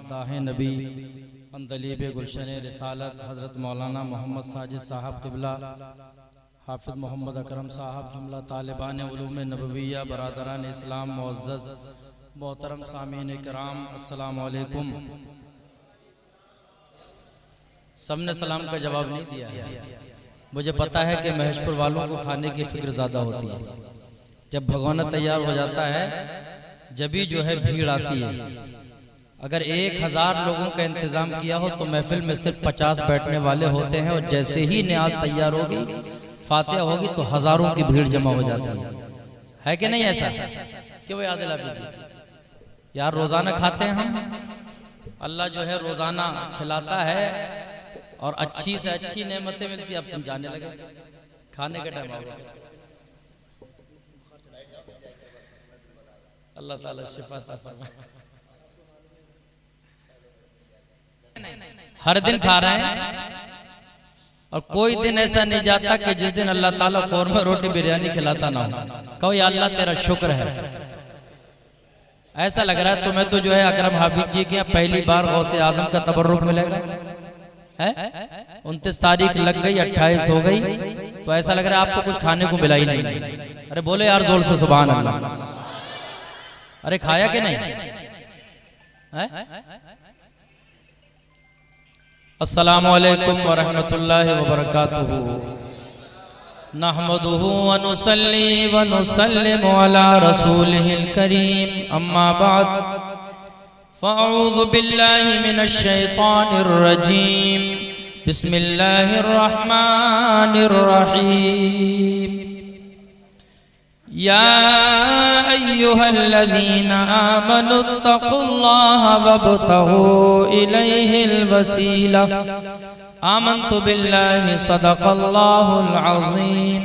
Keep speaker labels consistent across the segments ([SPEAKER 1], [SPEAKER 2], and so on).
[SPEAKER 1] मद्दाह नबी अंदलीब गुलशन रिसालत हज़रत मौलाना मोहम्मद साजिद साहब क़िबला, हाफिज़ मोहम्मद अकरम साहब, जुमला तालिबान उलूम नबविया, बरादरान इस्लाम, मुअज़्ज़ज़ मोहतरम सामीन कराम, अस्सलामु अलैकुम। सबने सलाम का जवाब नहीं दिया है। मुझे पता है कि महेशपुर वालों को खाने की फ़िक्र ज़्यादा होती है। जब भगोना तैयार हो जाता है जभी जो है भीड़ आती है। अगर 1000 लोगों का इंतज़ाम किया हो तो महफिल में सिर्फ 50 बैठने वाले होते हैं, और जैसे ही न्याज तैयार होगी, फातिहा होगी, तो हज़ारों की भीड़ जमा हो जाती है कि नहीं? ऐसा क्यों याद दिला दीजिए यार। रोज़ाना खाते हैं हम, अल्लाह जो है रोज़ाना खिलाता है और अच्छी से अच्छी नेमतें मिलती है। अब तुम जाने लगे खाने के टाइम आओगे। अल्लाह ताला शिफा अता फरमाए। हर दिन खा रहे हैं और कोई दिन ऐसा नहीं जाता कि जिस दिन अल्लाह ताला कौरमा रोटी बिरयानी खिलाता ना हो। कहो या अल्लाह तेरा शुक्र है। ऐसा लग रहा है तुम्हें तो जो है अकरम हाफिज जी के यहाँ पहली बार गौसे आजम का तबर्रुक मिलेगा है। 29 तारीख लग गई, 28 हो गई, तो ऐसा लग रहा है आपको कुछ खाने को मिला ही नहीं। अरे बोले यार जोर से सुभान अल्लाह। अरे खाया कि नहीं है? अस्सलामु अलैकुम व रहमतुल्लाहि व बरकातुहू। नहमदुहू व नुसल्ली व नुसल्लिमु अला रसूलिहिल करीम, अम्मा बाद फ़अऊज़ु बिल्लाहि मिनश शैतानिर रजीम, बिस्मिल्लाहिर रहमानिर रहीम। या अय्युहल्लज़ीना आमनुत्तक़ुल्लाह वब्तगू इलैहिल वसीला, आमन्तु बिल्लाहि सदक़ल्लाहुल अज़ीम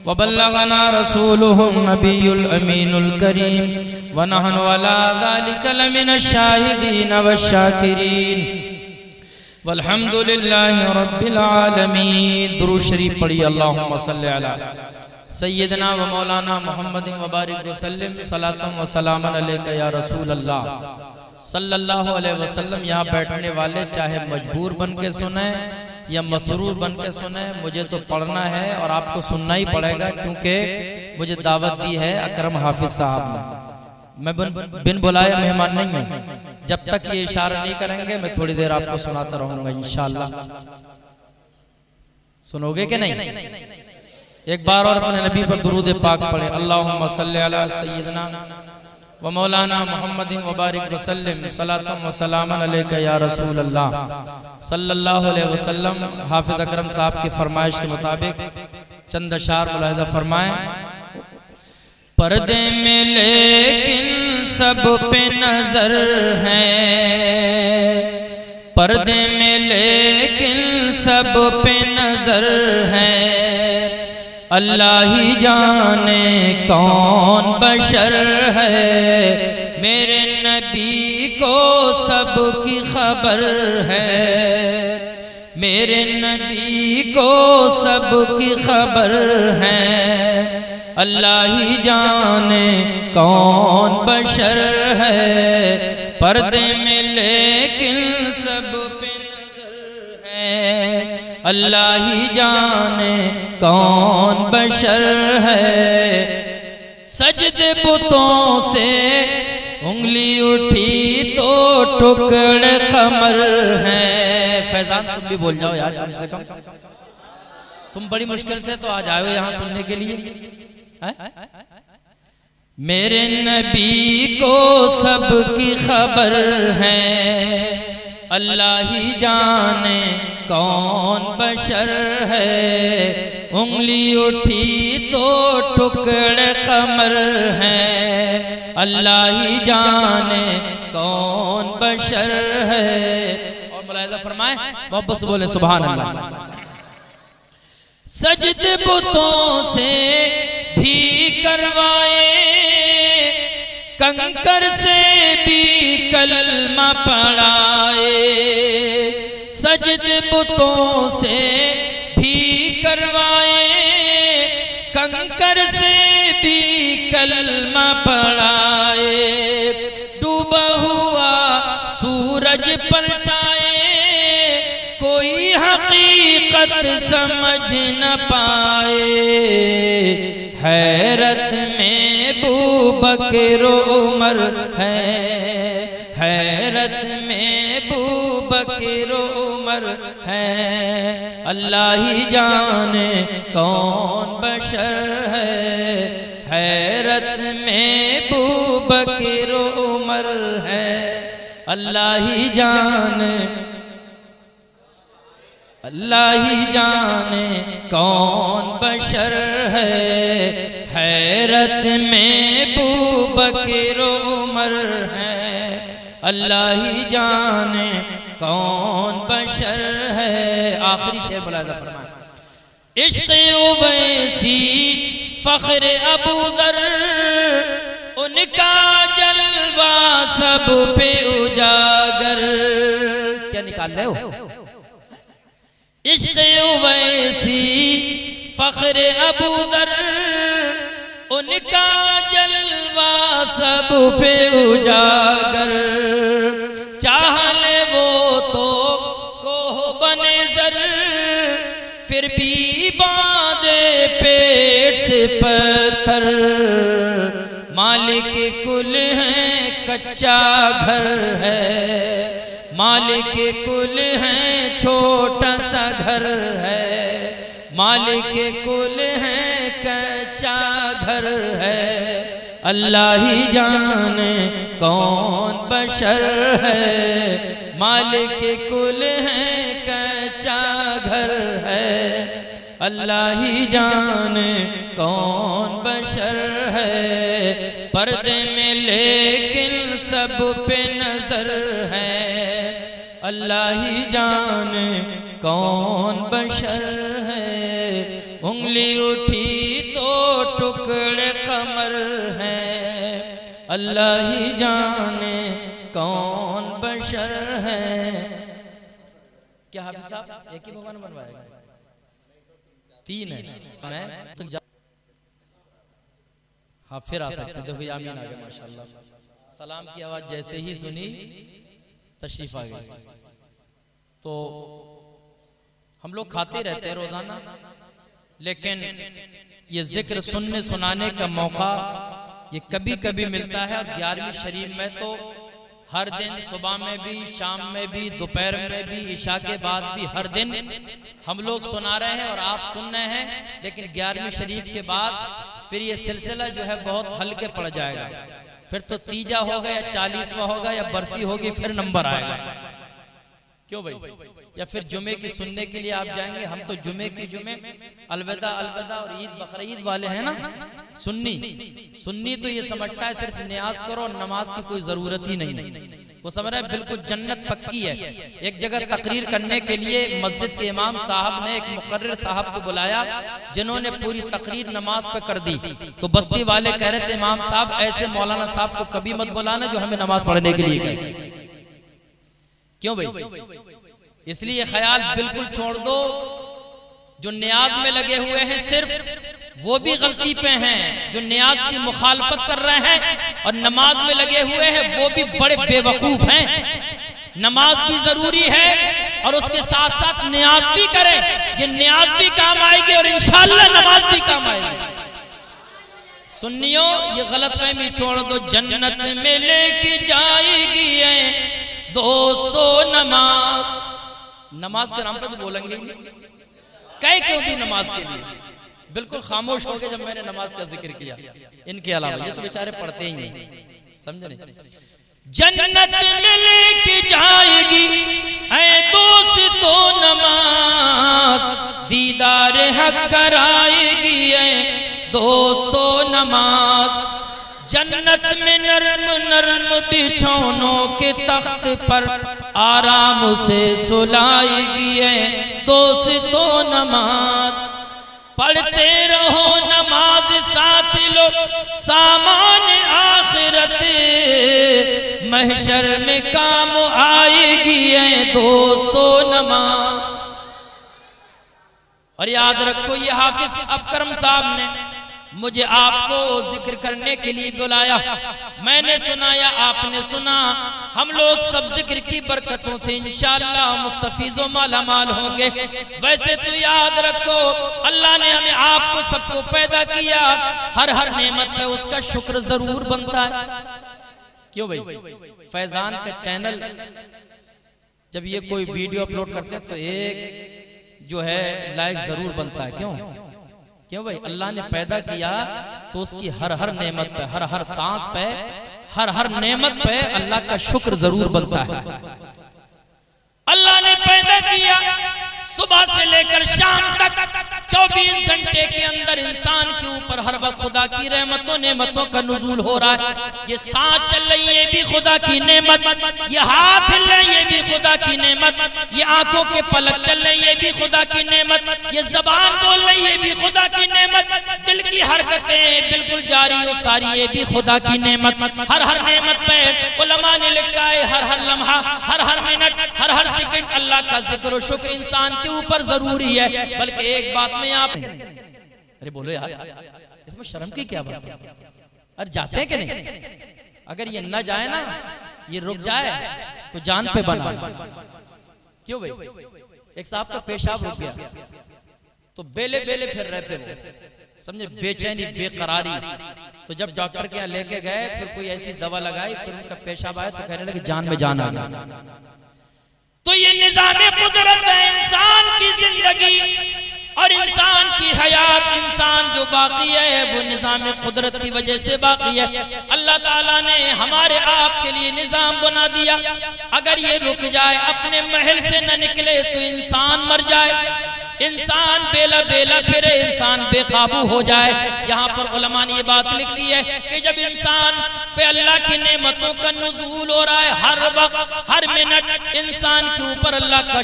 [SPEAKER 1] व बल्लगना रसूलुहुन नबियुल अमीनुल करीम व नहनु अला ज़ालिका लमिनश शाहिदीन वश्शाकिरीन वल्हम्दुलिल्लाहि रब्बिल आलमीन। दुरूद शरीफ पढ़िए। अल्लाहुम्मा सल्लि अला सय्यदना व मौलाना मोहम्मद व बारिक वसल्लम सलातम व सलामन अलैका या रसूल अल्लाह सल्लल्लाहु अलैहि वसल्लम। यहाँ बैठने वाले चाहे मजबूर बन के सुने या मसरूर बन के सुने, मुझे तो पढ़ना है और आपको सुनना ही पड़ेगा, क्योंकि मुझे दावत दी है अकरम हाफिज साहब ने। मैं बिन बुलाए मेहमान नहीं हूँ। जब तक ये इशारा नहीं करेंगे मैं थोड़ी देर आपको सुनाता रहूँगा इंशाअल्लाह। सुनोगे कि नहीं? एक बार और अपने नबी पर दुरूद पाक पढ़े। अल्लाहुम्मा सल्लि अला सय्यदना व मौलाना मुहम्मदिन व बारिक वसल्लम सलातम व सलामन अलैका या रसूल अल्लाह सल्लल्लाहु अलैहि वसल्लम। हाफिज अकरम साहब की फरमाइश के मुताबिक चंद अशार मुलाहिज़ा फरमाएं। पर्दे में लेकिन सब पे नजर है, पर्दे में लेकिन सब पे नजर है, अल्लाह ही जाने कौन बशर है, मेरे नबी को सब की खबर है, मेरे नबी को सब की खबर है, अल्लाह ही जाने कौन बशर है, पर्दे में लेकिन सब पे नजर है, अल्लाह ही जाने कौन बशर है। सजदे बुतों से उंगली उठी तो टुकड़े कमर है। फैजान तुम भी बोल जाओ यार कम से कम। तुम बड़ी मुश्किल से तो आ जाओ यहाँ सुनने के लिए। मेरे नबी को सब की खबर है, अल्लाह ही जाने कौन बशर है, उंगली उठी तो टुकड़े कमर है, अल्लाह ही जाने कौन बशर है। और मुलाहिज़ा फरमाए, मोहब्बत से बोले सुभान अल्लाह। सजदे बुतों से भी करवाए, कंकर से भी कलमा पढ़ाए, सजदे बुतों से भी करवाए, कंकर से भी कलमा पढ़ाए, डूबा हुआ सूरज सूरज पलटाए कोई हकीकत समझ न पाए। हैरत में बूबकर उमर है, हैरत में बूबकर उमर है। अल्लाह ही जाने कौन बशर है, हैरत में बूबकर उमर है। अल्लाह ही जाने, अल्लाह ही जाने कौन बशर है। हैरत में बूबकर उमर है। अल्लाह ही जाने कौन बशर है। आखिरी शेर मुलाहिज़ा फरमाए। इश्क़ उवैसी फ़ख्र अबू ज़र, उनका जलवा सब पे उजागर। क्या निकाल रहे हो? इश्क़ उवैसी फ़ख्र अबू ज़र, उनका जलवा सब पे उजागर। चाह ले वो तो कोह बने ज़र, फिर भी बांधे पेट से पत्थर। मालिक कुल है कच्चा घर है, मालिक कुल है छोटा सा घर है। मालिक कुल है कच्चा घर है। अल्लाह ही जाने कौन बशर है। मालिक कुल है कच्चा घर है। अल्लाह ही जाने कौन बशर है। पर्दे में लेकिन सब पे नजर है। अल्लाह ही जाने कौन बशर है। उंगली उठी तो टुकड़े कमर है। अल्लाह ही जाने कौन बशर है। क्या हाफिज साहब एक ही भगवान बनवाएगा? तीन है। मैं तो हाँ फिर आ सकते। देखो आमीन आ गए माशाल्लाह। सलाम की आवाज जैसे ही सुनी तशरीफ आ गई। तो हम लोग खाते रहते हैं रोजाना, लेकिन ये जिक्र सुनने सुनाने का मौका ये कभी कभी मिलता है। और 11वीं शरीफ में तो हर दिन सुबह में भी, शाम में भी, दोपहर में भी, इशा के बाद भी हर दिन हम लोग सुना रहे हैं और आप सुन रहे हैं। लेकिन 11वीं शरीफ के बाद फिर ये सिलसिला जो है बहुत हल्के पड़ जाएगा। फिर तो तीजा होगा या 40वां होगा या बरसी होगी, फिर नंबर आएगा। क्यों भाई? या फिर जुमे की सुनने के लिए आप जाएंगे। हम तो जुमे की जुमे अलविदा अलविदा और ईद बकरीद वाले हैं ना। सुन्नी तो ये समझता है सिर्फ न्याज करो, नमाज की कोई जरूरत ही नहीं है। वो समझ रहा है बिल्कुल जन्नत पक्की है। एक जगह तकरीर करने के लिए मस्जिद के इमाम साहब ने एक मुकर्रिर साहब को बुलाया, जिन्होंने पूरी तकरीर नमाज पे कर दी। तो बस्ती वाले कह रहे थे इमाम साहब ऐसे मौलाना साहब को कभी मत बुलाना जो हमें नमाज पढ़ने के लिए कहे। क्यों भाई? इसलिए ख्याल बिल्कुल छोड़ दो। जो न्याज में लगे हुए हैं सिर्फ वो भी गलती पे हैं। जो न्याज की मुखालफत कर रहे हैं और नमाज में लगे हुए हैं वो भी बड़े बेवकूफ हैं। नमाज भी जरूरी है और उसके साथ साथ न्याज भी करें। ये न्याज भी काम आएगी और इंशाअल्लाह नमाज भी काम आएगी। सुन्नियों ये गलतफहमी छोड़ दो। जन्नत में लेके जाएगी दोस्तों नमाज। नमाज के नाम पे तो बोलेंगे ही नहीं। कहे क्यों थी नमाज के लिए? बिल्कुल खामोश हो गए जब मैंने नमाज का जिक्र किया। इनके अलावा ये तो बेचारे पढ़ते ही नहीं, समझे नहीं। जन्नत में लेके जाएगी ऐ दोस्तों नमाज, दीदार हक कराएगी ऐ दोस्तों नमाज। जन्नत में नरम नरम बिछौनों के तख्त पर आराम से सुलाएगी है दोस्तों नमाज। पढ़ते रहो नमाज साथ लो सामान आखिरत, महशर में काम आएगी है दोस्तों नमाज। और याद रखो ये हाफिज अकरम साहब ने मुझे आपको जिक्र करने के लिए बुलाया, मैंने सुनाया, आपने सुना। हम लोग सब जिक्र की बरकतों से इंशाअल्लाह मुस्तफीज़ो मालामाल होंगे। वैसे तो याद रखो, अल्लाह ने हमें आपको सबको पैदा किया, हर नेमत पे उसका शुक्र जरूर बनता है। क्यों भाई? फैजान का चैनल जब ये कोई वीडियो अपलोड करते हैं तो एक जो है लाइक जरूर बनता है। क्यों भाई? अल्लाह ने पैदा किया तो उसकी हर नेमत पे, हर सांस पे, हर नेमत पे अल्लाह का शुक्र जरूर बनता है। अल्लाह ने पैदा किया, सुबह से लेकर शाम तक 24 घंटे के अंदर इंसान के ऊपर हर वक्त खुदा की रहमतों नेमतों का नुज़ूल हो रहा है। ये सांस चल रही है, ये भी खुदा की नेमत, ये हाथ हिल रहे हैं, ये भी खुदा की नेमत, ये आंखों के पलक चल रहे हैं, ये भी खुदा की नेमत, ये जबान बोल रही है, ये भी खुदा की नेमत, दिल की हरकतें बिल्कुल जारी हो सारी, ये भी खुदा की नेमत। हर नेमत पे उलमा ने लिखा है, हर लम्हा, हर मिनट, हर सेकंड अल्लाह का जिक्र और शुक्र इंसान के ऊपर जरूरी है। बल्कि एक बात में आप, अरे बोलो यार, इसमें शर्म की क्या बात है? अरे जाते हैं कि नहीं? अगर ये न जाए ना, ये रुक जाए तो जान पे बना। क्यों भाई? एक साहब का पेशाब रुक गया तो बेले फिर रहे थे वो, समझे, बेचैनी बेकरारी। तो जब डॉक्टर के यहाँ लेके गए, फिर कोई ऐसी दवा लगाई, फिर उनका पेशाब आया तो कहने लगे जान में जान आ गया। तो ये निज़ामे कुदरत है, इंसान की जिंदगी और इंसान की हयात, इंसान जो बाकी है वो निज़ामे कुदरत की वजह से बाकी है। अल्लाह ताला ने हमारे आपके लिए निज़ाम बना दिया, अगर ये रुक जाए, अपने महल से न निकले तो इंसान मर जाए, इंसान बेला फिरे, इंसान बेकाबू हो जाए। यहाँ पर उलमा ने ये बात लिखी है कि जब इंसान पे अल्लाह की नेमतों का नुज़ूल हो रहा है, हर वक्त हर मिनट इंसान के ऊपर अल्लाह का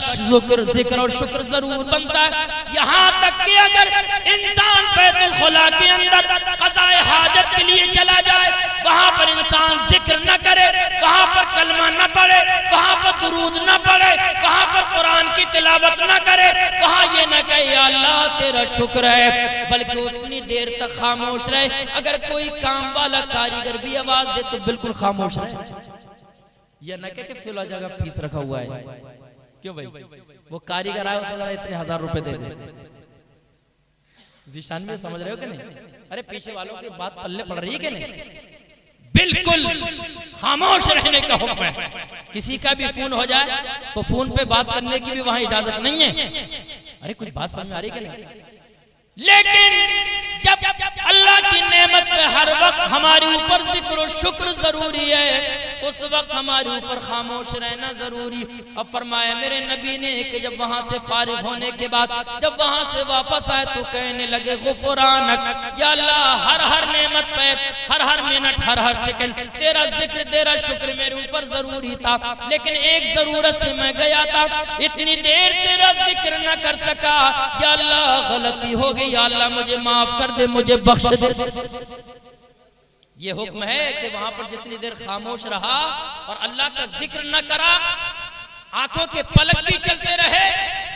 [SPEAKER 1] जिक्र और शुक्र जरूर बनता है। यहाँ तक कि अगर इंसान बैतुल खुला के अंदर क़ज़ाए हाजत के लिए चला जाए, वहाँ पर इंसान जिक्र न करे, वहाँ पर कलमा न पढ़े, वहाँ पर दुरूद न पढ़े, वहाँ पर कुरान की तिलावत न करे, वहाँ ये न कहे या अल्लाह तेरा शुक्र है, बल्कि उतनी देर तक खामोश रहे। अगर कोई काम वाला कारीगर भी आवाज दे तो बिल्कुल खामोश रहे, या न कहे कि फिलहाल जगह फीस रखा हुआ है। क्यों भाई? वो कारीगर आए, उसे जरा इतने 1000 रुपए दे दे। जीशान में समझ रहे हो कि नहीं? अरे पीछे वालों की बात पल्ले पड़ रही है कि नहीं? बिल्कुल खामोश रहने का हुक्म है। किसी का भी फोन हो जाए तो फोन पे बात करने की भी वहां इजाजत नहीं है। अरे कुछ बात समझ आ रही कि नहीं? लेकिन जब अल्लाह की नेमत पे हर वक्त हमारे ऊपर जिक्र और शुक्र जरूरी है, उस वक्त हमारे ऊपर खामोश रहना जरूरी। अब फरमाया मेरे नबी ने कि जब वहां से फारिग होने के बाद जब वहां से वापस आए तो कहने लगे गुफरानक, या अल्लाह हर नेमत पे हर मिनट हर सेकंड तेरा जिक्र तेरा शुक्र मेरे ऊपर जरूरी था, लेकिन एक जरूरत से मैं गया था, इतनी देर तेरा जिक्र न कर सका, या अल्लाह गलती हो गई, या अल्लाह मुझे माफ कर दे, मुझे बख्श दे। ये हुक्म है कि वहां पर जितनी देर खामोश रहा और अल्लाह का जिक्र न करा, आंखों के पलक भी चलते रहे,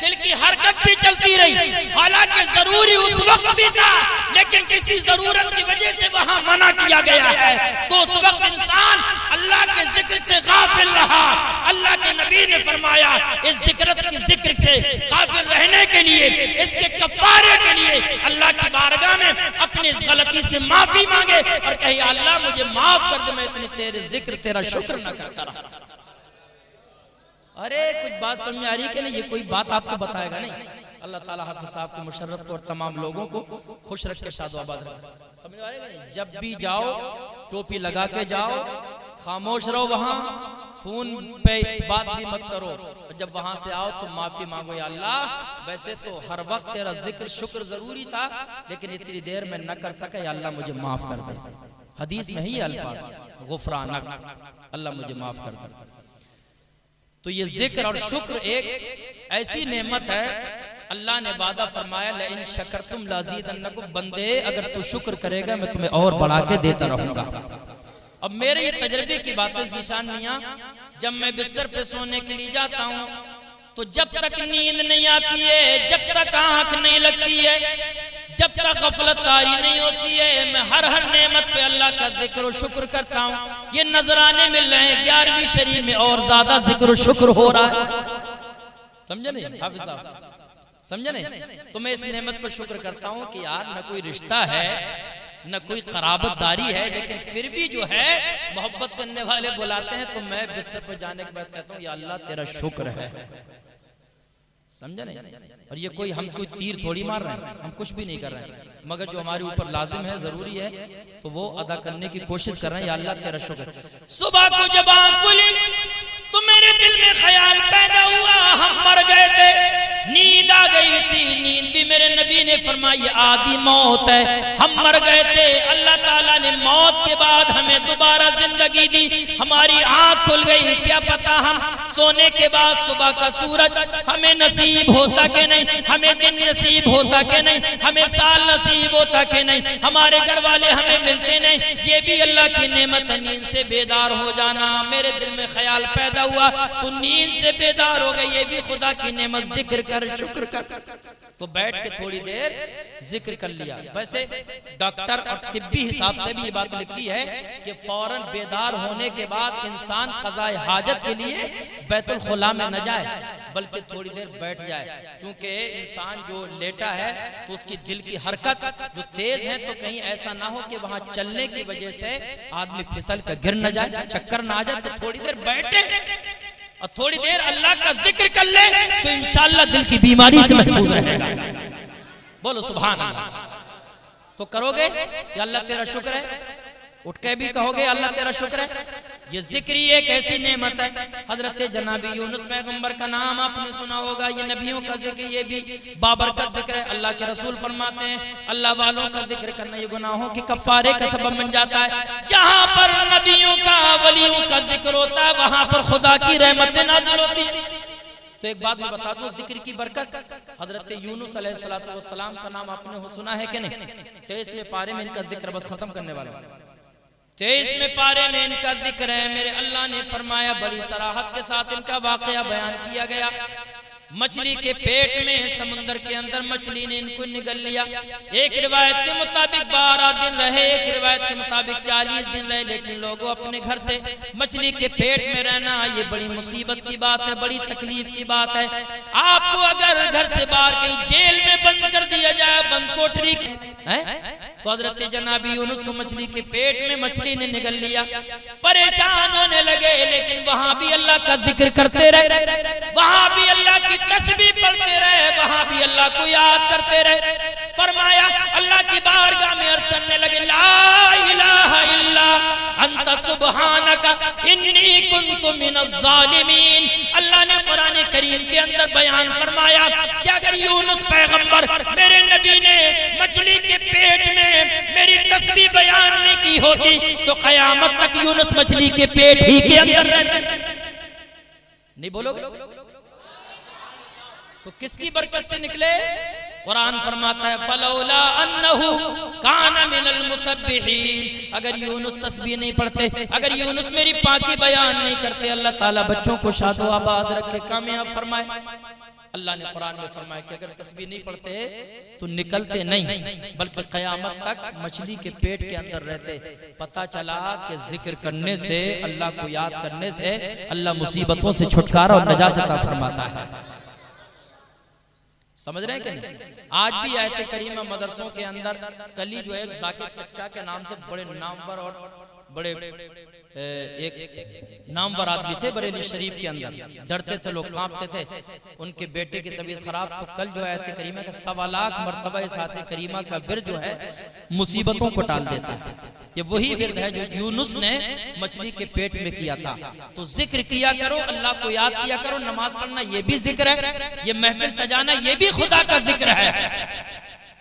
[SPEAKER 1] दिल की हरकत भी चलती रही, हालांकि जरूरी उस वक्त भी था, लेकिन किसी जरूरत की वजह से वहां मना किया गया है, तो उस वक्त इंसान अल्लाह के जिक्र से गाफिल रहा। अल्लाह के नबी ने फरमाया इस जिक्र से गाफिल रहने के लिए, इसके कफारे के लिए अल्लाह की बारगाह में अपनी इस गलती से माफी मांगे और कहे अल्लाह मुझे माफ कर दे, मैं इतनी तेरे जिक्र तेरा शुक्र न करता रहा। अरे कुछ बात समझ में आ रही है कि नहीं? ये कोई बात आपको बताएगा नहीं। अल्लाह ताला हाफिज़ साहब को, मुशर्रफ को और तमाम लोगों को खुश रख के शादो आबाद रखे। समझ में आ रही है नहीं? जब भी जाओ टोपी लगा के जाओ, खामोश रहो, वहां फोन पे बात भी मत करो, और जब वहां से आओ तो माफी मांगो, या अल्लाह वैसे तो हर वक्त तेरा जिक्र शुक्र जरूरी था, लेकिन इतनी देर में न कर सका, या अल्लाह मुझे माफ कर दे। हदीस में ही अल्फाज गुफरानक, अल्लाह मुझे माफ कर दे। तो ये जिक्र और शुक्र एक ऐसी नेमत है, अल्लाह ने वादा फरमाया लइन शकरतुम लाज़ीदन्नकुम, बंदे अगर तू शुक्र करेगा मैं तुम्हें और बढ़ा के देता रहूंगा। अब मेरे ये तजर्बे की बातें ज़ीशान मियां, जब मैं बिस्तर पे सोने के लिए जाता हूँ तो जब तक नींद नहीं आती है, जब तक आंख नहीं लगती है, जब तक गफलत तारी नहीं होती है मैं हर नेमत पे अल्लाह का जिक्र और शुक्र करता हूँ। ये नजराने मिल रहे हैं 11वीं शरीफ में और ज्यादा जिक्र और शुक्र हो रहा है। समझे नहीं हाफिज साहब, समझे नहीं? तो मैं इस नेमत पर शुक्र करता हूँ कि यार न कोई रिश्ता है न कोई कराबतदारी है, लेकिन फिर भी जो है मोहब्बत करने वाले बुलाते हैं तो मैं बिस्तर पर जाने के बाद कहता हूँ या अल्लाह तेरा शुक्र है। समझा नहीं? और ये कोई हम कोई तीर थोड़ी मार रहे हैं, हम कुछ भी नहीं कर रहे हैं, मगर जो हमारे ऊपर लाजिम है जरूरी है तो वो अदा करने की कोशिश कर रहे हैं। या अल्लाह तेरा शुक्र। सुबह को जब आँख खुली तो मेरे दिल में ख्याल पैदा हुआ हम मर गए थे, नींद आ गई थी। नींद भी मेरे नबी ने फरमाई आधी मौत है, हम मर गए थे। अल्लाह ताला ने मौत के बाद हमें दोबारा जिंदगी दी, हमारी आँख खुल गई। क्या पता हम सोने के बाद सुबह का सूरज हमें नसीब होता कि नहीं, हमें दिन नसीब होता कि नहीं, हमें साल नसीब होता कि नहीं, हमारे घर वाले हमें मिलते नहीं, ये भी अल्लाह की नेमत है। नींद से बेदार हो जाना, मेरे दिल में ख्याल पैदा हुआ तो नींद से बेदार हो गई, ये भी खुदा की नेमत। जिक्र कर, शुक्र कर। तो बैठ के थोड़ी देर जिक्र कर लिया। वैसे डॉक्टर और तिब्बी हिसाब से भी ये बात लिखी है कि फौरन बेदार होने के बाद इंसान क़ज़ाए हाजत के लिए बैतुल खुला में न जाए, बल्कि थोड़ी देर बैठ जाए। क्योंकि इंसान जो लेटा है तो उसकी दिल की हरकत जो तेज है, तो कहीं ऐसा ना हो कि वहां चलने की वजह से आदमी फिसल कर गिर न जाए, चक्कर ना आ जाए। तो थोड़ी देर बैठे और थोड़ी देर अल्लाह का जिक्र कर ले तो इंशाअल्लाह दिल की बीमारी से महफूज रहेगा। बोलो सुभान अल्लाह। तो करोगे या अल्लाह तेरा शुक्र है, उठ के भी कहोगे अल्लाह तेरा शुक्र है। ये जिक्र एक ऐसी नेमत है। हजरत जनाबी यूनुस पैगंबर का नाम आपने सुना होगा, ये नबियों का जिक्र, ये भी बाबर का जिक्र है। अल्लाह के रसूल फरमाते हैं अल्लाह वालों का जिक्र करना ये गुनाहों के कफ़ारे का सबब बन जाता है। जहां पर नबियों का वलियों का जिक्र होता है वहां पर खुदा की रहमतें नाज़िल होती है। तो एक बात मैं बता दूं, जिक्र की बरकत। हजरत यूनुस अलैहिस्सलाम का नाम आपने सुना है कि नहीं? 23वें पारे में इनका जिक्र बस खत्म करने वाला हूं। 23वें पारे में इनका जिक्र है। मेरे अल्लाह ने फरमाया, बड़ी सराहत के साथ इनका वाकया बयान किया गया। मछली के पेट में, समुद्र के अंदर मछली ने इनको निगल लिया। एक रिवायत के मुताबिक 12 दिन रहे, एक रिवायत के मुताबिक 40 दिन रहे। लेकिन लोगों, अपने घर से मछली के पेट में रहना ये बड़ी मुसीबत की बात है, बड़ी तकलीफ की बात है। आपको अगर घर से बाहर कहीं जेल में बंद कर दिया जाए, बंद कोठरी है, तो हजरत जनाबी यूनुस को मछली के पेट में मछली ने निगल लिया। परेशान होने लगे, लेकिन वहां भी अल्लाह का जिक्र करते रहे, वहां भी अल्लाह की तस्बीह पढ़ते रहे, वहां भी अल्लाह को याद करते रहे। फरमाया, अल्लाह की बारगाह में अर्ज करने लगे, ला इलाहा इल्ला अंता सुब्हानका इन्नी कुन्तु मिनज़ ज़ालिमीन। अल्लाह ने कुरान करीम के अंदर बयान फरमाया कि अगर यूनुस पैगंबर मेरे नबी ने मछली के पेट में मेरी तस्बीह बयान नहीं की होती तो कयामत तक यूनुस मछली के पेट ही के अंदर रहते। नहीं बोलोगे? तो किसकी बरकत से निकले? कुरान फरमाता है, फलौला अन्नहु काना मिनल मुसब्बिहीन। अगर यूनुस तस्बीह नहीं पढ़ते, अगर यूनुस मेरी पाकी बयान नहीं करते, अल्लाह ताला बच्चों को शादो आबाद रखे, कामयाब फरमाए। अल्लाह ने कुरान में फरमाया कि अगर तस्बीह नहीं पढ़ते तो निकलते नहीं, बल्कि क़यामत तक मछली के पेट के अंदर रहते। पता चला कि जिक्र करने से, अल्लाह को याद करने से अल्लाह मुसीबतों से छुटकारा और नजात अता फरमाता है। समझ रहे हैं कि नहीं? आज भी आयत करीमा मदरसों के अंदर, कली जो है जाकिर चच्चा के नाम से बड़े नामवर और बड़े एक नामवर आदमी थे बरेली शरीफ के अंदर, डरते थे लोग, कांपते थे। उनके बेटे की तबीयत खराब, तो कल जो आयत करीमा का 1.25 लाख मरतबा इस आयत करीमा का विर्द जो है मुसीबतों को टाल देता है। ये वही विर्द है जो यूनुस ने मछली के पेट में किया था। तो जिक्र किया करो, अल्लाह को याद किया करो। नमाज पढ़ना ये भी जिक्र है, ये महफिल सजाना ये भी खुदा का जिक्र है,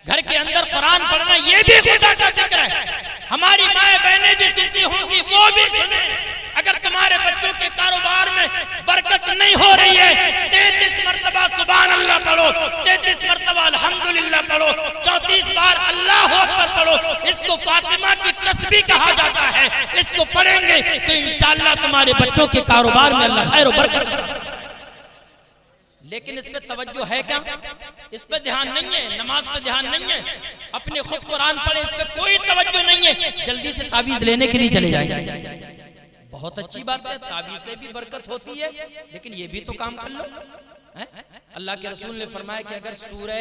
[SPEAKER 1] घर के अंदर कुरान पढ़ना ये भी खुदा का जिक्र है। हमारी माए बहनें भी सुनती होंगी, वो भी सुने। अगर तुम्हारे बच्चों के कारोबार में बरकत नहीं हो रही है, 33 मरतबा सुभान अल्लाह पढ़ो, 33 मरतबा अल्हम्दुलिल्लाह पढ़ो, 34 बार अल्लाह अकबर पढ़ो। इसको फातिमा की तस्बीह कहा जाता है। इसको पढ़ेंगे तो इंशाअल्लाह तुम्हारे बच्चों के कारोबार में अल्लाह खैर और बरकत अता फरमाएगा। लेकिन इस पे तवज्जो है क्या? इस पे ध्यान नहीं है, नमाज पे ध्यान नहीं है। अपने खुद कुरान पढ़े, इस पे कोई तवज्जो नहीं है, जल्दी से तावीज लेने के लिए चले जाए। बहुत अच्छी बात है, तावीज से भी बरकत होती है, लेकिन ये भी तो काम कर लो। अल्लाह के रसूल ने फरमाया कि अगर सूरह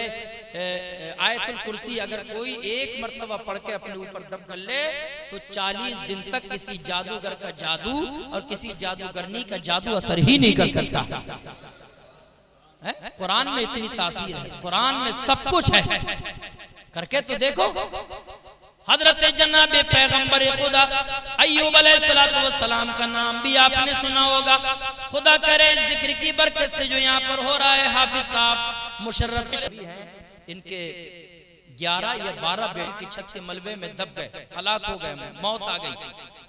[SPEAKER 1] आयतुल कुर्सी अगर कोई एक मर्तबा पढ़ के अपने ऊपर दम कर ले तो 40 दिन तक किसी जादूगर का जादू और किसी जादूगरनी का जादू असर ही नहीं कर सकता। कुरान में इतनी तासीर है, कुरान में सब कुछ है, करके तो देखो। हजरत जनाब पैगंबर खुदा अय्यूब अलैहिस्सलाम का नाम भी आपने सुना होगा। खुदा करे जिक्र की बरकत से जो यहाँ पर हो रहा है, हाफिज साहब मुशर्रफ हैं, इनके 11 या 12 बेटे की छत के मलबे में दब गए, हलाक हो गए, मौत आ गई।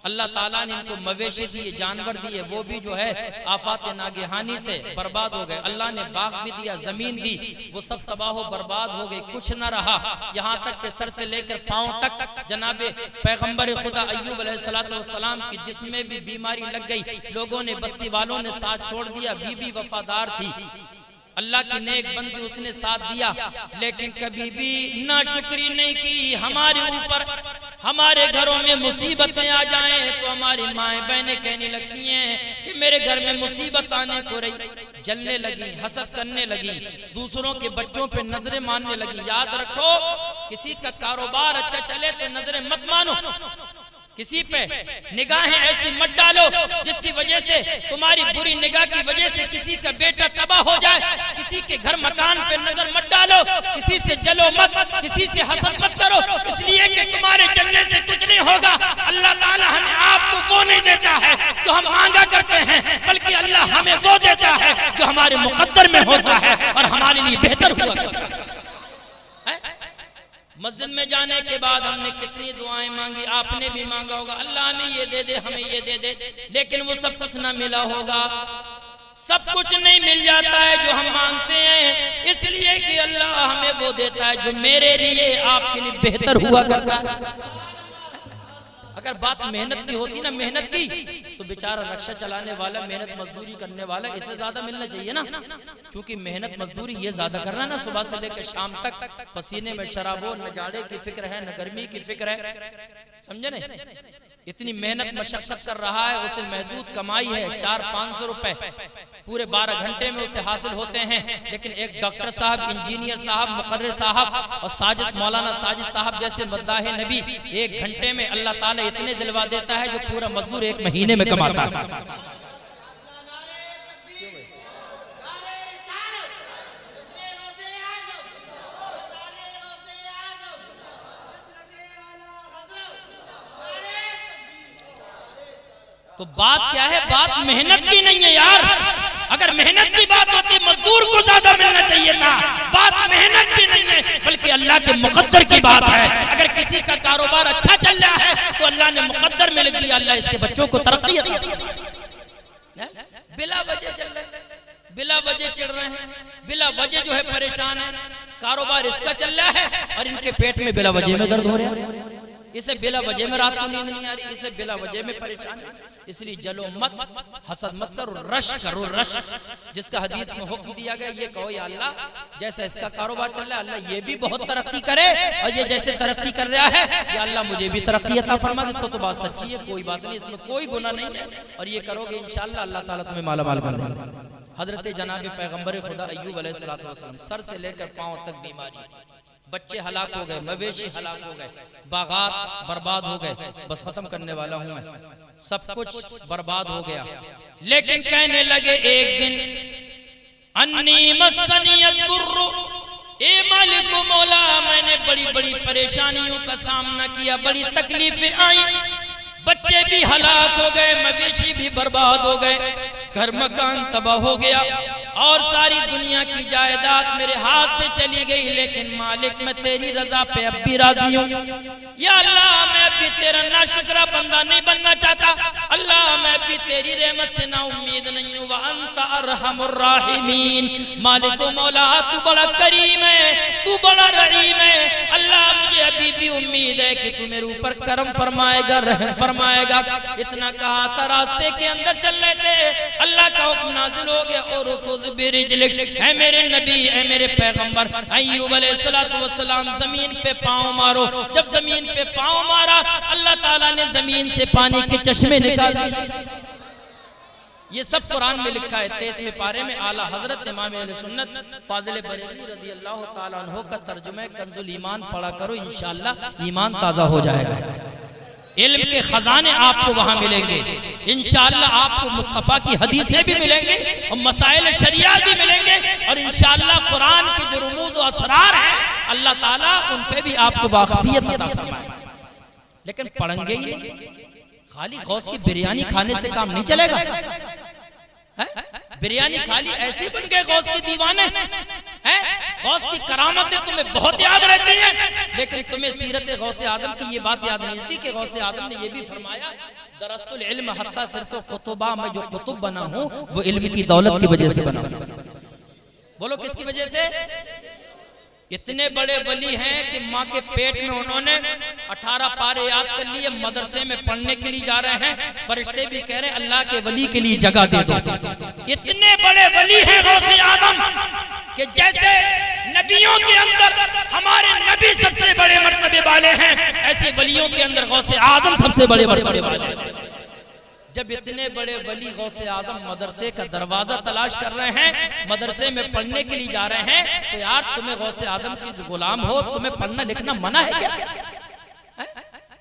[SPEAKER 1] अल्लाह ताला ने इनको मवेशी दिए, जानवर दिए, वो भी जो है आफात नागहानी से बर्बाद हो गए। अल्लाह ने बाग भी दिया, जमीन दी, वो सब तबाह बर्बाद हो गई, कुछ न रहा। यहाँ तक के सर से लेकर पांव तक जनाब पैगंबर खुदा अय्यूब अलैहिस्सलाम की जिसमें भी बीमारी लग गई, लोगों ने, बस्ती वालों ने साथ छोड़ दिया। बीबी वफादार थी, अल्लाह की नेक बंदी, उसने साथ दिया, लेकिन कभी भी नाशुक्री नहीं की। हमारे ऊपर, हमारे घरों में मुसीबतें आ जाएं तो हमारी माएँ बहनें कहने लगती हैं कि मेरे घर में मुसीबत आने को रही, जलने लगी, हसद करने लगी, दूसरों के बच्चों पे नजरें मारने लगी। याद रखो, किसी का कारोबार अच्छा चले तो नजरें मत मानो, किसी पे निगाहें ऐसी मत डालो जिसकी वजह से, तुम्हारी बुरी निगाह की वजह से किसी का बेटा तबाह हो जाए। किसी के घर मकान पे नजर मत डालो, किसी से जलो मत, किसी से हसद मत करो, इसलिए कि तुम्हारे जलने से कुछ नहीं होगा। अल्लाह ताला हमें आपको वो नहीं देता है जो हम मांगा करते हैं, बल्कि अल्लाह हमें वो देता है जो हमारे मुकद्दर में होता है और हमारे लिए बेहतर हुआ करता है। मस्जिद में जाने के बाद हमने कितनी दुआएं मांगी, आपने भी मांगा होगा, अल्लाह हमें ये दे दे, हमें ये दे दे, लेकिन वो सब कुछ ना मिला होगा। सब कुछ नहीं मिल जाता है जो हम मांगते हैं, इसलिए कि अल्लाह हमें वो देता है जो मेरे लिए, आपके लिए बेहतर हुआ करता है। अगर बात मेहनत की होती ना, मेहनत की, तो बेचारा रक्षा चलाने वाला, मेहनत मजदूरी करने वाला, इससे ज्यादा मिलना चाहिए ना, क्योंकि मेहनत मजदूरी ये ज्यादा करना ना, सुबह से लेकर शाम तक पसीने में शराबो, न जाड़े की फिक्र है, न गर्मी की फिक्र है, समझे नहीं? इतनी मेहनत मशक्कत कर रहा है, उसे महदूद कमाई है, 400-500 रुपए पूरे 12 घंटे में उसे हासिल होते हैं। लेकिन एक डॉक्टर साहब, इंजीनियर साहब, मुकर्रिर साहब और साजिद, मौलाना साजिद साहब जैसे मद्दाह नबी 1 घंटे में अल्लाह ताला इतने दिलवा देता है जो पूरा मजदूर 1 महीने में कमाता है। तो बात क्या है? बात मेहनत की नहीं है यार। अगर मेहनत की बात होती मजदूर को ज्यादा मिलना चाहिए था। बात मेहनत की नहीं है, बल्कि अल्लाह के मुकद्दर की बात है। अगर किसी का कारोबार अच्छा चल रहा है तो अल्लाह ने मुकद्दर में लिख दिया, अल्लाह इसके बच्चों को तरक्की अता फरमाए। बिला वजह चल रहे हैं, बिला वजह चिढ़ रहे हैं, बिला वजह जो है परेशान है, कारोबार इसका चल रहा है और इनके पेट में बिला वजह में दर्द हो रहा है, इसे बिला वजह में रात को नींद नहीं आ रही, इसे बिला वजह में परेशान है। इसलिए जलो मत, हसद मत करो, रश करो, रश जिसका हदीस में हुक्म दिया गया, ये कहो या अल्लाह जैसा इसका कारोबार चल रहा है अल्लाह ये भी बहुत तरक्की करे, और ये जैसे तरक्की कर रहा है या अल्लाह मुझे भी तरक्की अता फरमा दे। तो बात सच्ची है, कोई बात नहीं, इसमें कोई गुनाह नहीं है, और ये करोगे इंशाअल्लाह अल्लाह ताला तुम्हें माला माल कर देगा। हजरत जनाब पैगंबर खुदा अय्यूब अलैहिस्सलाम, सर से लेकर पांव तक बीमारी, बच्चे हलाक हो गए, मवेशी हलाक हो गए, बागात बर्बाद हो गए, बस खत्म करने वाला हूं मैं, सब कुछ बर्बाद हो गया। लेकिन कहने लगे एक दिन, अन्नी मस्सनियद्दुर्र, ए मालिक मौला, मैंने बड़ी बड़ी परेशानियों का सामना किया, बड़ी तकलीफें आई, बच्चे भी हलाक हो गए, मवेशी भी बर्बाद हो गए, घर मकान तबाह हो गया, और सारी दुनिया की जायदाद मेरे हाथ से चली गई। लेकिन मालिक मैं तेरी रजा पे अब भी राजी हूँ। या अल्लाह मैं भी तेरा नाशुक्रा बंदा नहीं बनना चाहता। अल्लाह मैं भी तेरी रहमत से ना उम्मीद नहीं हूँ। व अंत अरहमुर राहिमीन, मालिक मौला तू बड़ा करीम है, तू बड़ा रहीम है। अल्लाह मुझे अभी भी उम्मीद है कि तू मेरे ऊपर करम फरमाएगा, रहम फरमाएगा। इतना कहा था, रास्ते के अंदर चल रहे थे, अल्लाह का हुक्म नाजिल हो गया और ऐ मेरे नबी, ऐ मेरे पैगंबर, अय्यूब अलैहिस्सलाम जमीन पे पांव मारो। जब जमीन पे पांव मारा, अल्लाह ताला ने जमीन से पानी के चश्मे निकाल दिए। ये सब कुरान में लिखा है। 23वें पारे में आला हजरत इमाम अहले सुन्नत फाजिल बरेलवी रज़ी अल्लाह ताला अन्हु का तर्जुमा कंजुल ईमान पढ़ा करो, इंशाअल्लाह ईमान ताज़ा हो जाएगा। इल्म के खजाने आपको वहां मिलेंगे इंशाअल्लाह। आपको मुस्तफ़ा की हदीसें भी मिलेंगे और मसाइल शरिया भी मिलेंगे और इंशाअल्लाह कुरान के जो रुमूज़ और असरार हैं अल्लाह ताला उन पे भी आपको वाक़फ़ियत अता फरमाए। लेकिन पढ़ेंगे ही नहीं, खाली गौस की बिरयानी खाने से काम नहीं चलेगा। बिरयानी खाली ऐसे बन गए गौस के दीवाने हैं। गौस की करामतें तुम्हें बहुत याद रहती हैं, लेकिन तुम्हें सीरत गौसे आदम की ये बात याद नहीं रहती कि गौसे आदम ने ये भी फरमाया, दरस्तुल इल्म हत्ता सिरतो कुतुबा, मैं जो कुतुब बना हूँ वो इल्म की दौलत की वजह से बना हूँ। बोलो किसकी वजह से? इतने बड़े वली हैं कि माँ के पेट में उन्होंने 18 पारे याद कर लिए, मदरसे में पढ़ने के लिए जा रहे हैं। फरिश्ते भी कह रहे हैं अल्लाह के वली के लिए जगह दे दो। इतने बड़े वली हैं गौसे आदम कि जैसे नबियों के अंदर हमारे नबी सबसे बड़े मर्तबे वाले हैं, ऐसे वलियों के अंदर गौसे आजम सबसे बड़े मर्तबे वाले हैं। जब इतने बड़े वली गौसे आजम मदरसे का दरवाजा तलाश कर रहे हैं, मदरसे में पढ़ने के लिए जा रहे हैं, तो यार तुम्हें गौसे आजम के गुलाम हो, तुम्हें पढ़ना लिखना मना है क्या?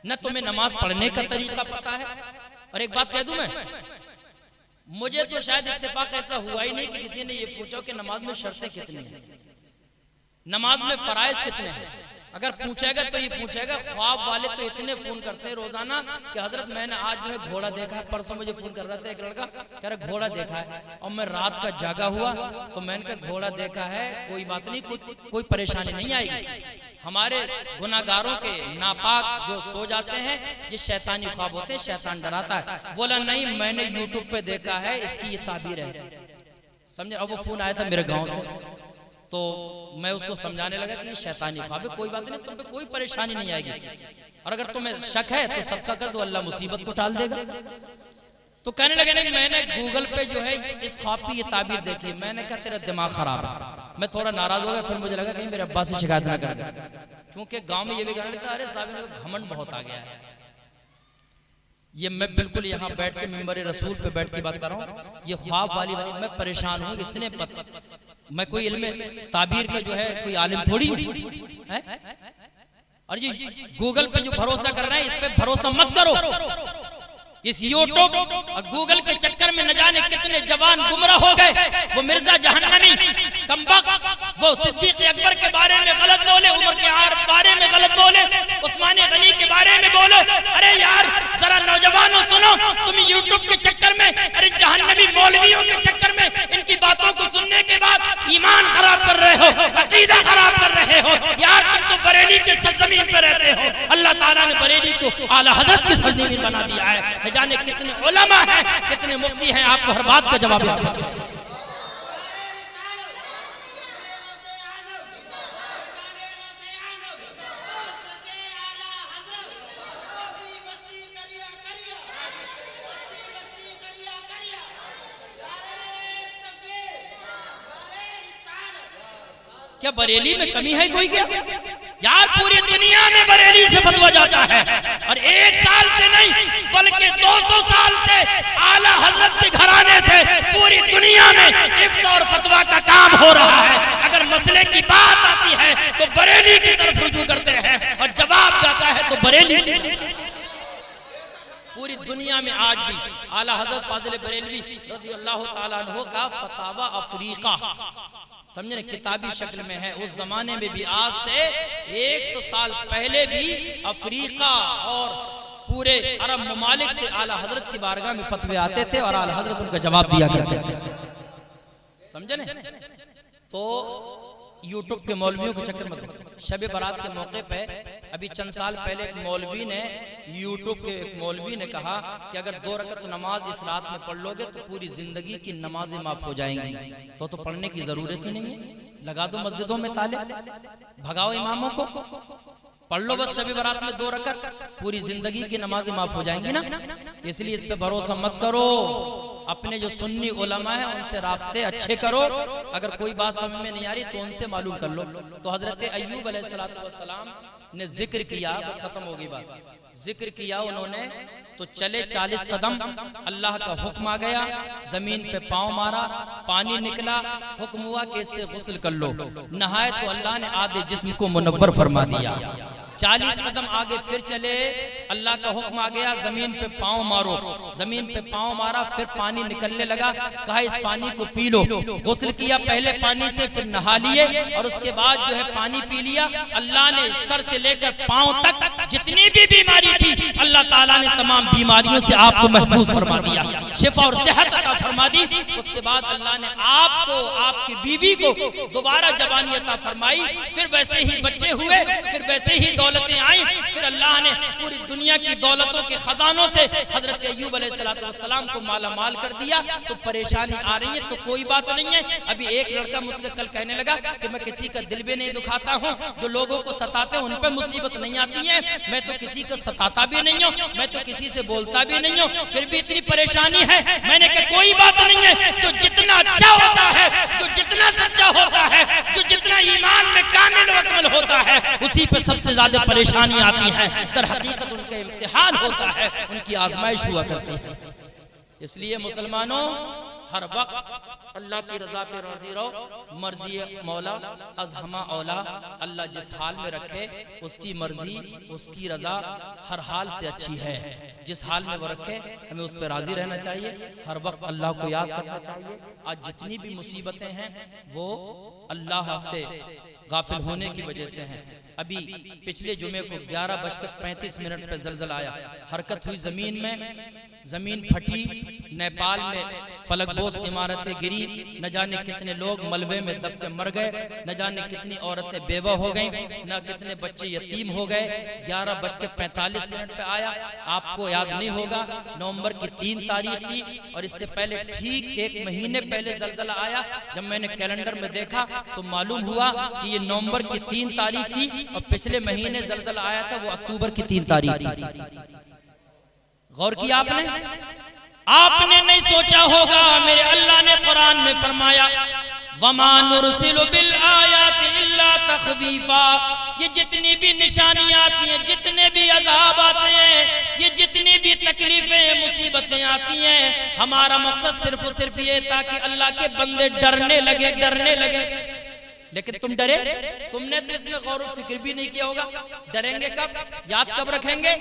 [SPEAKER 1] न तुम्हें नमाज पढ़ने का तरीका पता है। और एक बात कह दूं मैं, मुझे तो शायद इत्तेफाक ऐसा हुआ ही नहीं कि किसी ने ये पूछा कि नमाज में शर्तें कितनी हैं, नमाज में फराइज कितने हैं। अगर पूछेगा तो ये पूछेगा, ख्वाब वाले तो इतने फोन करते हैं रोजाना कि हजरत मैंने आज जो है घोड़ा देखा है। परसों मुझे फोन कर रहा था एक लड़का, कह रहा घोड़ा देखा है, और मैं रात का जागा हुआ तो मैंने कहा घोड़ा देखा है, कोई बात नहीं, कोई परेशानी नहीं आएगी। हमारे गुनाहगारों के नापाक जो सो जाते हैं ये शैतानी ख्वाब होते हैं, शैतान डराता है। बोला नहीं, मैंने यूट्यूब पे देखा है, इसकी ये ताबीर है, समझे। अब वो फोन आया था मेरे गाँव से, तो मैं उसको समझाने लगा कि ये शैतानी ख्वाब है, कोई बात नहीं, तुम पे कोई परेशानी नहीं आएगी, और अगर तुम्हें शक है तो सदका कर दो, अल्लाह मुसीबत को टाल देगा। तो कहने लगे नहीं, मैंने गूगल पे जो है इस ख्वाब की ये ताबीर देखी। मैंने कहा तेरा दिमाग खराब है। मैं थोड़ा नाराज हो गया, फिर मुझे लगा कहीं मेरे अब्बा से शिकायत ना कर दे, क्योंकि गांव में ये भी कहने लगता, अरे साहब इनको घमंड बहुत आ गया है। ये मैं बिल्कुल यहाँ बैठ के मिंबर रसूल पे बैठ के बात कर रहा हूँ। ये ख्वाब वाली बात, मैं परेशान हूँ इतने मैं कोई इल्म ताबीर का जो है कोई आलिम थोड़ी है। और ये गूगल पे जो भरोसा कर रहे हैं, इस पे भरोसा मत करो। इस यूट्यूब और गूगल के चक्कर में न जाने कितने जवान गुमराह हो गए। वो मिर्जा जहन्नमी कमबख्त, वो सिद्दीक अकबर के बारे में गलत बोले, उमर के बारे में गलत बोले, उस्मान गनी के बारे में बोले। अरे यार जरा नौजवानों सुनो, तुम यूट्यूब के चक्कर में, अरे जहन्नमी मौलवियों के चक्कर में इनकी बातों को सुनने के बाद ईमान खराब कर रहे हो, अकीदा खराब कर रहे हो। यार तुम तो बरेली के सरजमीन पर रहते हो, अल्लाह ताला ने बरेली को आला हजरत की सरजमीन बना दिया है। जाने कितने उलमा हैं, कितने मुफ्ती हैं, आपको हर बात का जवाब यहाँ पर मिलेगा। क्या बरेली में कमी है कोई? क्या यार पूरी दुनिया में बरेली से फतवा जाता है, और एक साल से नहीं बल्कि 200 साल से आला हजरत के घराने से पूरी दुनिया में इफ्ता और फतवा का काम हो रहा है। अगर मसले की बात आती है तो बरेली की तरफ रुजू करते हैं, और जवाब जाता है तो बरेली से। पूरी दुनिया में आज भी आला हजरत फाजिल बरेलवी रज़ी अल्लाह ताला अन्हु का फतावा अफ्रीका, समझे, किताबी शक्ल में है। उस जमाने में भी आज से 100 साल पहले भी अफ्रीका और पूरे अरब ममालिक से आला हजरत की बारगाह में फतवे आते थे और आला हजरत उनका जवाब दिया करते थे, समझे ने। तो यूट्यूब के मौलवियों के चक्कर में शब बारात के मौके पे अभी चंद साल पहले एक मौलवी ने, यूट्यूब के एक मौलवी ने कहा कि अगर 2 रकत नमाज इस रात में पढ़ लोगे तो पूरी जिंदगी की नमाजें माफ हो जाएंगी। तो पढ़ने की जरूरत ही नहीं है, लगा दो मस्जिदों में ताले, भगाओ इमामों को, पढ़ लो बस शब बारात में 2 रकत, पूरी जिंदगी की नमाजें माफ हो जाएंगी ना। इसलिए इस पे भरोसा मत करो। अपने जो सुन्नी उलमा है उनसे राब्ते अच्छे करो। अगर कोई बात समझ में नहीं आ रही तो उनसे मालूम कर लो। तो हजरत अय्यूब अलैहिस्सलाम ने जिक्र किया, बस खत्म हो गई बात, जिक्र किया उन्होंने तो चले 40 कदम, अल्लाह का हुक्म आ गया, जमीन पे पांव मारा, पानी निकला, हुक्म हुआ कि इससे गुस्ल कर लो। नहाए तो अल्लाह ने आधे जिस्म को मुनव्वर फरमा दिया। 40 कदम आगे फिर चले, अल्लाह का हुक्म आ गया, जमीन पे पांव मारो, जमीन पे पांव मारा, फिर पानी निकलने लगा, कहा इस पानी को पी लो। गुस्ल किया पहले पानी से, फिर नहा लिए और उसके बाद जो है पानी पी लिया। अल्लाह ने सर से लेकर पांव तक जितनी भी बीमारी थी अल्लाह ताला ने तमाम बीमारियों से आपको महफूज फरमा दिया, शिफा और सेहत अता फरमा दी। उसके बाद अल्लाह ने आपको, आपकी बीवी को दोबारा जवानी अता फरमाई, फिर वैसे ही बच्चे हुए, फिर वैसे ही दौलतें आई, फिर अल्लाह ने पूरी दुनिया की दौलतों के खजानों से हजरत अय्यूब अलैहिस्सलाम को माला माल कर दिया। तो परेशानी आ रही है तो कोई बात नहीं है। अभी एक लड़का मुझसे कल कहने लगा कि मैं किसी का दिल भी नहीं दुखाता हूँ, जो लोगों को सताते हैं उन पर मुसीबत नहीं आती है, मैं तो किसी को सताता भी नहीं हूँ, मैं तो किसी से बोलता भी नहीं हूँ, फिर भी इतनी परेशानी है। मैंने कहा कोई बात नहीं है, तो जितना अच्छा होता है, जो जितना सच्चा होता है, जो जितना ईमान में कामिल वकमल होता है, उसी पे सबसे ज्यादा परेशानी आती है। दर हकीकत उनका इम्तिहान होता है, उनकी आजमाइश हुआ करती है। इसलिए मुसलमानों हर वक्त अल्लाह की रजा पे राजी रहो। मर्जी मौला अज़हमा औला, अल्लाह जिस हाल में रखे उसकी मर्जी उसकी रजा हर हाल से अच्छी है। जिस हाल में वो रखे हमें उस पर राजी रहना चाहिए, हर वक्त अल्लाह को याद करना चाहिए। आज जितनी भी मुसीबतें हैं वो अल्लाह से गाफिल होने की वजह से हैं। अभी पिछले जुमे को 11:35 पे ज़लज़ला आया, हरकत हुई ज़मीन में, ज़मीन फटी, नेपाल में फलकबोस इमारतें गिरी, न जाने कितने लोग मलबे में दब के मर गए, न जाने कितनी औरतें बेवा हो गईं, न कितने बच्चे यतीम हो गए। 11:45 पे आया, आपको याद नहीं होगा नवंबर की 3 तारीख थी और इससे पहले ठीक 1 महीने पहले ज़लज़ला आया। जब मैंने कैलेंडर में देखा तो मालूम हुआ कि ये नवंबर की 3 तारीख थी और पिछले महीने ज़लज़ला आया था वो अक्टूबर की 3 तारीख थी। गौर किया आपने? आपने नहीं सोचा होगा, मेरे अल्लाह ने कुरान में फरमाया वमा नुरसिलु बिल आयाति इल्ला तखवीफा। ये जितनी भी निशानियां आती हैं, जितने भी अज़ाब आते हैं, ये जितनी भी तकलीफें मुसीबतें आती हैं, हमारा मकसद सिर्फ और सिर्फ ये था कि अल्लाह के बंदे डरने लगे, डरने लगे। लेकिन तुम डरे? तुमने तो इसमें गौर व फिक्र भी नहीं किया होगा। डरेंगे कब, याद कब रखेंगे?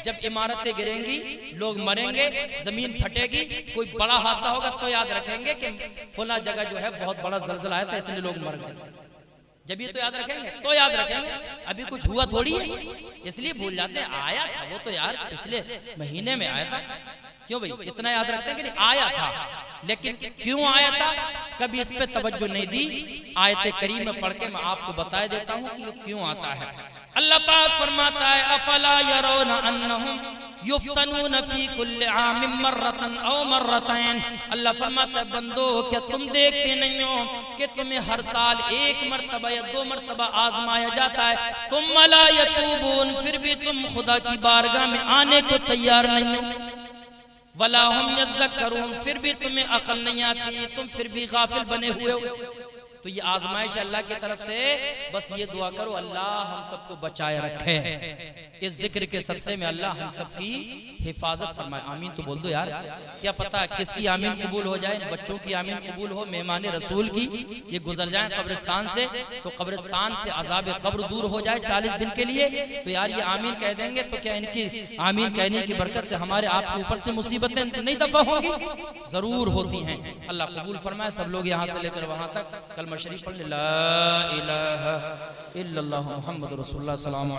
[SPEAKER 1] जब इमारतें गिरेंगी, लोग मरेंगे, जमीन फटेगी, कोई बड़ा हादसा होगा तो याद रखेंगे कि फला जगह जो है बहुत बड़ा ज़लज़ला आया था, इतने लोग मर गए। जब ये तो याद रखेंगे, तो याद रखेंगे। अभी कुछ हुआ थोड़ी है, इसलिए भूल जाते हैं। आया था वो तो यार पिछले महीने में आया था, क्यों भाई इतना याद रखते हैं कि नहीं आया था, लेकिन क्यों आया था कभी इस पे तवज्जो नहीं दी। आयत करीम में पढ़ के मैं आपको बता देता हूँ कि ये क्यों आता है। अल्लाह पाक फरमाता है अफला यरौना अन्नहुम युफ्तनून फी कुल्लि आमिन मर्रतन औ मर्रतैन। अल्लाह फरमाता है बंदो क्या तुम देखते नहीं हो कि तुम्हें हर साल 1 मरतबा या 2 मरतबा आजमाया जाता है, तुम ला यतूबून, फिर भी तुम खुदा की बारगाह में आने को तैयार नहीं हो। वला हुम यज़क्करून, फिर भी तुम्हें अकल नहीं आती, तुम फिर भी गाफिल बने हुए हो। तो ये आजमाइश अल्लाह की तरफ से। बस ये दुआ करो अल्लाह हम सबको बचाए रखे, इस जिक्र के सत्ते में अल्लाह हम सबकी हिफाजत फरमाए। आमीन तो बोल दो यार, क्या पता किसकी आमीन कबूल हो जाए, बच्चों की आमीन कबूल हो, मेहमान रसूल की ये गुजर जाए कब्रिस्तान से तो कब्रिस्तान से अजाब कब्र दूर हो जाए 40 दिन के लिए। तो यार ये आमीन कह देंगे तो क्या इनकी आमीन कहने की बरकत से हमारे आपके ऊपर से मुसीबतें नहीं दफा होंगी? जरूर होती हैं। अल्लाह कबूल फरमाए। सब लोग यहाँ से लेकर वहाँ तक कलमा शरीफ पढ़ ला इलाहा इल्लल्लाह मुहम्मद रसूलुल्लाह सल्लल्लाहु अलैहि